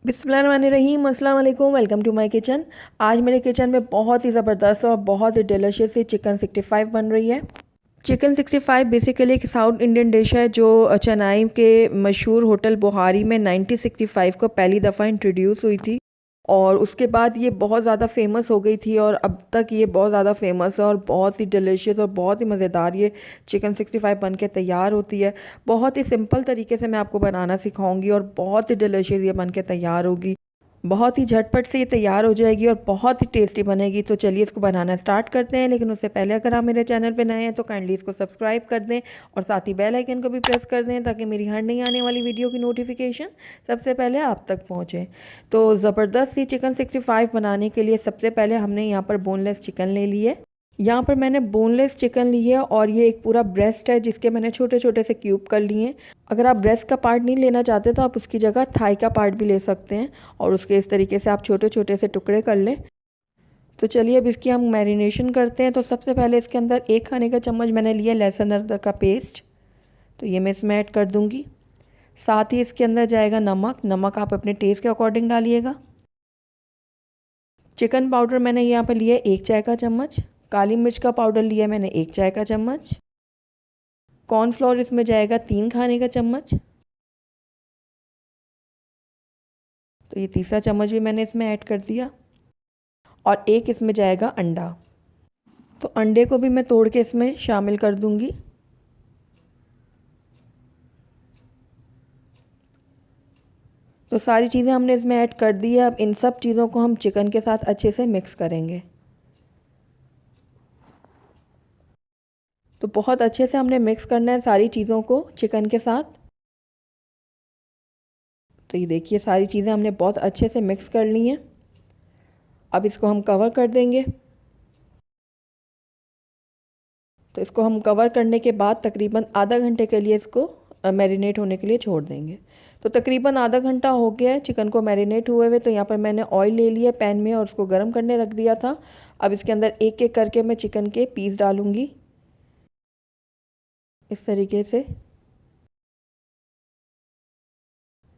बिस्मिल्लाहिर्रहमानिर्रहीम, अस्सलाम वालेकुम। Welcome to my kitchen. आज मेरे किचन में बहुत ही ज़बरदस्त और बहुत ही डिलीशियस सी चिकन 65 बन रही है। चिकन 65 बेसिकली एक साउथ इंडियन डिश है जो चेन्नई के मशहूर होटल बुहारी में 1965 को पहली दफ़ा इंट्रोड्यूस हुई थी और उसके बाद ये बहुत ज़्यादा फेमस हो गई थी और अब तक ये बहुत ज़्यादा फेमस है और बहुत ही डिलीशियस और बहुत ही मज़ेदार ये चिकन 65 बन के तैयार होती है। बहुत ही सिंपल तरीके से मैं आपको बनाना सिखाऊंगी और बहुत ही डिलीशियस ये बन के तैयार होगी। बहुत ही झटपट से ये तैयार हो जाएगी और बहुत ही टेस्टी बनेगी। तो चलिए इसको बनाना स्टार्ट करते हैं, लेकिन उससे पहले अगर आप मेरे चैनल पे नए हैं तो काइंडली इसको सब्सक्राइब कर दें और साथ ही बेल आइकन को भी प्रेस कर दें ताकि मेरी हर नई आने वाली वीडियो की नोटिफिकेशन सबसे पहले आप तक पहुँचे। तो ज़बरदस्त सी चिकन 65 बनाने के लिए सबसे पहले हमने यहाँ पर बोनलेस चिकन ले ली है। यहाँ पर मैंने बोनलेस चिकन ली है और ये एक पूरा ब्रेस्ट है जिसके मैंने छोटे छोटे से क्यूब कर लिए हैं। अगर आप ब्रेस्ट का पार्ट नहीं लेना चाहते तो आप उसकी जगह थाई का पार्ट भी ले सकते हैं और उसके इस तरीके से आप छोटे छोटे से टुकड़े कर लें। तो चलिए अब इसकी हम मैरिनेशन करते हैं। तो सबसे पहले इसके अंदर 1 खाने का चम्मच मैंने लिया लहसुन अदरक का पेस्ट, तो ये मैं इसमें ऐड कर दूँगी। साथ ही इसके अंदर जाएगा नमक। नमक आप अपने टेस्ट के अकॉर्डिंग डालिएगा। चिकन पाउडर मैंने यहाँ पर लिया 1 चाय का चम्मच। काली मिर्च का पाउडर लिया मैंने 1 चाय का चम्मच। कॉर्नफ्लोर इसमें जाएगा 3 खाने का चम्मच। तो ये तीसरा चम्मच भी मैंने इसमें ऐड कर दिया और एक इसमें जाएगा अंडा। तो अंडे को भी मैं तोड़ के इसमें शामिल कर दूंगी। तो सारी चीज़ें हमने इसमें ऐड कर दी है। अब इन सब चीज़ों को हम चिकन के साथ अच्छे से मिक्स करेंगे। तो बहुत अच्छे से हमने मिक्स करना है सारी चीज़ों को चिकन के साथ। तो ये देखिए सारी चीज़ें हमने बहुत अच्छे से मिक्स कर ली हैं। अब इसको हम कवर कर देंगे। तो इसको हम कवर करने के बाद तकरीबन आधा घंटे के लिए इसको मैरिनेट होने के लिए छोड़ देंगे। तो तकरीबन आधा घंटा हो गया है चिकन को मैरिनेट हुए हुए। तो यहाँ पर मैंने ऑयल ले लिया पैन में और उसको गर्म करने रख दिया था। अब इसके अंदर एक एक करके मैं चिकन के पीस डालूँगी इस तरीके से।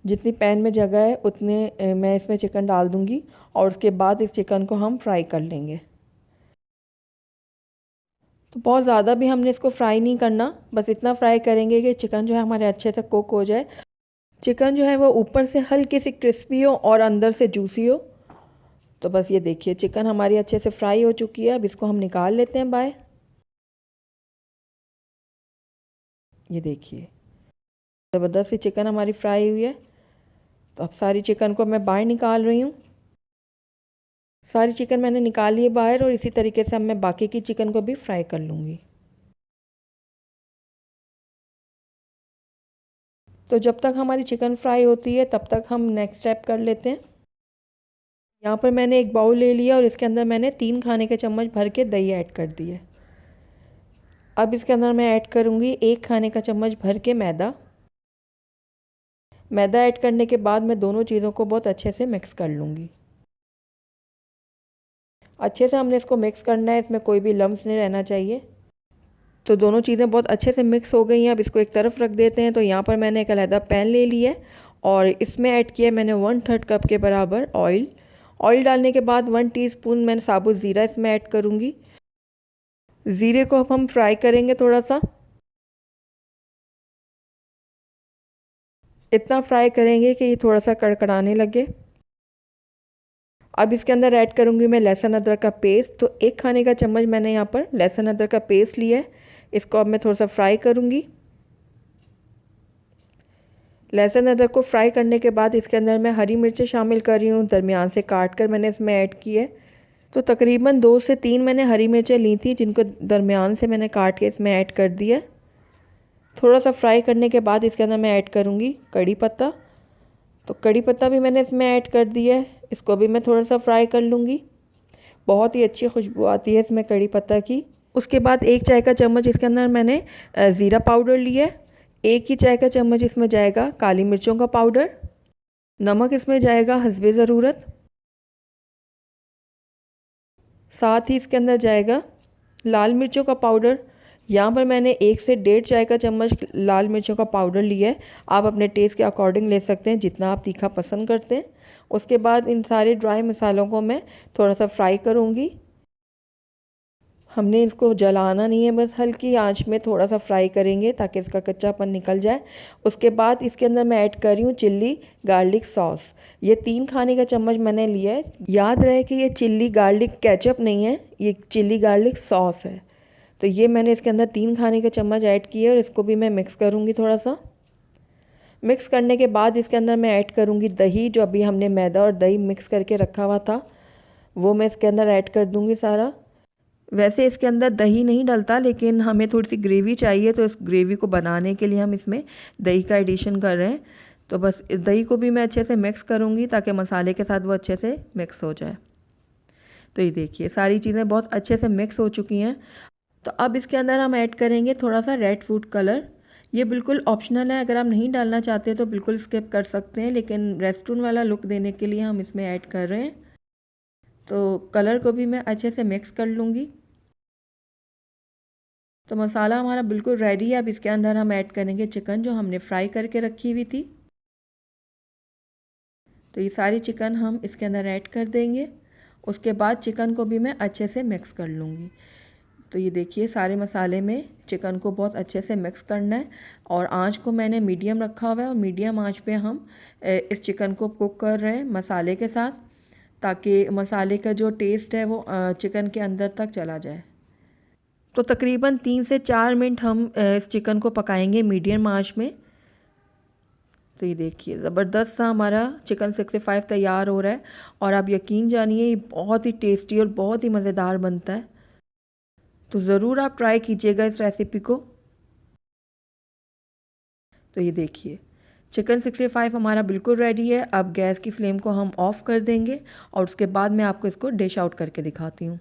जितनी पैन में जगह है उतने मैं इसमें चिकन डाल दूँगी और उसके बाद इस चिकन को हम फ्राई कर लेंगे। तो बहुत ज़्यादा भी हमने इसको फ्राई नहीं करना, बस इतना फ्राई करेंगे कि चिकन जो है हमारे अच्छे से कुक हो जाए। चिकन जो है वो ऊपर से हल्की सी क्रिस्पी हो और अंदर से जूसी हो। तो बस ये देखिए चिकन हमारी अच्छे से फ्राई हो चुकी है। अब इसको हम निकाल लेते हैं बाहर। ये देखिए ज़बरदस्त सी चिकन हमारी फ्राई हुई है। तो अब सारी चिकन को मैं बाहर निकाल रही हूँ। सारी चिकन मैंने निकाल ली है बाहर और इसी तरीके से अब मैं बाकी की चिकन को भी फ्राई कर लूँगी। तो जब तक हमारी चिकन फ्राई होती है तब तक हम नेक्स्ट स्टेप कर लेते हैं। यहाँ पर मैंने एक बाउल ले लिया और इसके अंदर मैंने 3 खाने के चम्मच भर के दही ऐड कर दी है। अब इसके अंदर मैं ऐड करूँगी 1 खाने का चम्मच भर के मैदा। मैदा ऐड करने के बाद मैं दोनों चीज़ों को बहुत अच्छे से मिक्स कर लूँगी। अच्छे से हमने इसको मिक्स करना है, इसमें कोई भी लम्स नहीं रहना चाहिए। तो दोनों चीज़ें बहुत अच्छे से मिक्स हो गई हैं। अब इसको एक तरफ रख देते हैं। तो यहाँ पर मैंने एक अलहदा पैन ले लिया है और इसमें ऐड किया मैंने 1/3 कप के बराबर ऑयल। ऑयल डालने के बाद 1 टीस्पून मैंने साबुत ज़ीरा इसमें ऐड करूँगी। ज़ीरे को अब हम फ्राई करेंगे थोड़ा सा, इतना फ्राई करेंगे कि ये थोड़ा सा कड़कड़ाने लगे। अब इसके अंदर ऐड करूँगी मैं लहसुन अदरक का पेस्ट। तो 1 खाने का चम्मच मैंने यहाँ पर लहसुन अदरक का पेस्ट लिया है। इसको अब मैं थोड़ा सा फ्राई करूँगी। लहसुन अदरक को फ्राई करने के बाद इसके अंदर मैं हरी मिर्चें शामिल कर रही हूँ, दरमियान से काट कर मैंने इसमें ऐड की है। तो तकरीबन 2 से 3 मैंने हरी मिर्चें ली थी जिनको दरमियान से मैंने काट के इसमें ऐड कर दिया। थोड़ा सा फ्राई करने के बाद इसके अंदर मैं ऐड करूँगी कड़ी पत्ता। तो कड़ी पत्ता भी मैंने इसमें ऐड कर दिया है। इसको भी मैं थोड़ा सा फ्राई कर लूँगी। बहुत ही अच्छी खुशबू आती है इसमें कड़ी पत्ता की। उसके बाद 1 चाय का चम्मच इसके अंदर मैंने ज़ीरा पाउडर लिया है। 1 ही चाय का चम्मच इसमें जाएगा काली मिर्चों का पाउडर। नमक इसमें जाएगा हस्बे ज़रूरत। साथ ही इसके अंदर जाएगा लाल मिर्चों का पाउडर। यहाँ पर मैंने 1 से 1.5 चाय का चम्मच लाल मिर्चों का पाउडर लिया है। आप अपने टेस्ट के अकॉर्डिंग ले सकते हैं, जितना आप तीखा पसंद करते हैं। उसके बाद इन सारे ड्राई मसालों को मैं थोड़ा सा फ्राई करूँगी। हमने इसको जलाना नहीं है, बस हल्की आंच में थोड़ा सा फ्राई करेंगे ताकि इसका कच्चापन निकल जाए। उसके बाद इसके अंदर मैं ऐड कर रही हूँ चिल्ली गार्लिक सॉस। ये 3 खाने का चम्मच मैंने लिया है। याद रहे कि ये चिल्ली गार्लिक केचप नहीं है, ये चिल्ली गार्लिक सॉस है। तो ये मैंने इसके अंदर 3 खाने का चम्मच ऐड किए और इसको भी मैं मिक्स करूँगी। थोड़ा सा मिक्स करने के बाद इसके अंदर मैं ऐड करूँगी दही, जो अभी हमने मैदा और दही मिक्स करके रखा हुआ था, वो मैं इसके अंदर ऐड कर दूँगी सारा। वैसे इसके अंदर दही नहीं डलता, लेकिन हमें थोड़ी सी ग्रेवी चाहिए, तो इस ग्रेवी को बनाने के लिए हम इसमें दही का एडिशन कर रहे हैं। तो बस दही को भी मैं अच्छे से मिक्स करूँगी ताकि मसाले के साथ वो अच्छे से मिक्स हो जाए। तो ये देखिए सारी चीज़ें बहुत अच्छे से मिक्स हो चुकी हैं। तो अब इसके अंदर हम ऐड करेंगे थोड़ा सा रेड फूड कलर। ये बिल्कुल ऑप्शनल है, अगर आप नहीं डालना चाहते तो बिल्कुल स्किप कर सकते हैं, लेकिन रेस्टोरेंट वाला लुक देने के लिए हम इसमें ऐड कर रहे हैं। तो कलर को भी मैं अच्छे से मिक्स कर लूँगी। तो मसाला हमारा बिल्कुल रेडी है। अब इसके अंदर हम ऐड करेंगे चिकन, जो हमने फ्राई करके रखी हुई थी। तो ये सारी चिकन हम इसके अंदर ऐड कर देंगे। उसके बाद चिकन को भी मैं अच्छे से मिक्स कर लूँगी। तो ये देखिए सारे मसाले में चिकन को बहुत अच्छे से मिक्स करना है, और आंच को मैंने मीडियम रखा हुआ है, और मीडियम आंच पे हम इस चिकन को कुक कर रहे हैं मसाले के साथ, ताकि मसाले का जो टेस्ट है वो चिकन के अंदर तक चला जाए। तो तकरीबन 3 से 4 मिनट हम इस चिकन को पकाएंगे मीडियम आंच में। तो ये देखिए ज़बरदस्त सा हमारा चिकन 65 तैयार हो रहा है, और आप यकीन जानिए ये बहुत ही टेस्टी और बहुत ही मज़ेदार बनता है। तो ज़रूर आप ट्राई कीजिएगा इस रेसिपी को। तो ये देखिए चिकन 65 हमारा बिल्कुल रेडी है। अब गैस की फ्लेम को हम ऑफ़ कर देंगे, और उसके बाद मैं आपको इसको डिश आउट करके दिखाती हूँ।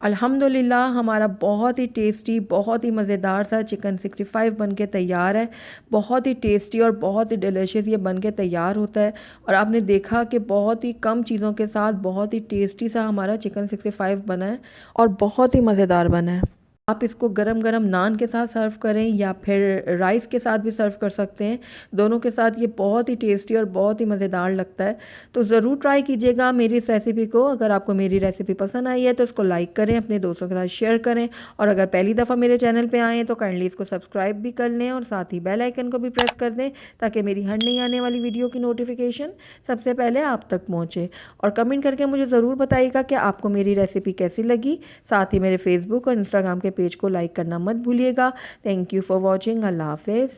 अल्हम्दुलिल्लाह हमारा बहुत ही टेस्टी, बहुत ही मज़ेदार सा चिकन 65 बन के तैयार है। बहुत ही टेस्टी और बहुत ही डिलीशियस ये बन के तैयार होता है, और आपने देखा कि बहुत ही कम चीज़ों के साथ बहुत ही टेस्टी सा हमारा चिकन 65 बना है, और बहुत ही मज़ेदार बना है। आप इसको गरम गरम नान के साथ सर्व करें या फिर राइस के साथ भी सर्व कर सकते हैं। दोनों के साथ ये बहुत ही टेस्टी और बहुत ही मज़ेदार लगता है। तो ज़रूर ट्राई कीजिएगा मेरी इस रेसिपी को। अगर आपको मेरी रेसिपी पसंद आई है तो इसको लाइक करें, अपने दोस्तों के साथ शेयर करें, और अगर पहली दफ़ा मेरे चैनल पर आएँ तो काइंडली इसको सब्सक्राइब भी कर लें, और साथ ही बेल आइकन को भी प्रेस कर दें, ताकि मेरी हर नई आने वाली वीडियो की नोटिफिकेशन सबसे पहले आप तक पहुँचे। और कमेंट करके मुझे ज़रूर बताइएगा कि आपको मेरी रेसिपी कैसी लगी। साथ ही मेरे फेसबुक और इंस्टाग्राम के पेज को लाइक करना मत भूलिएगा। Thank you for watching. अल्लाह हाफिज़।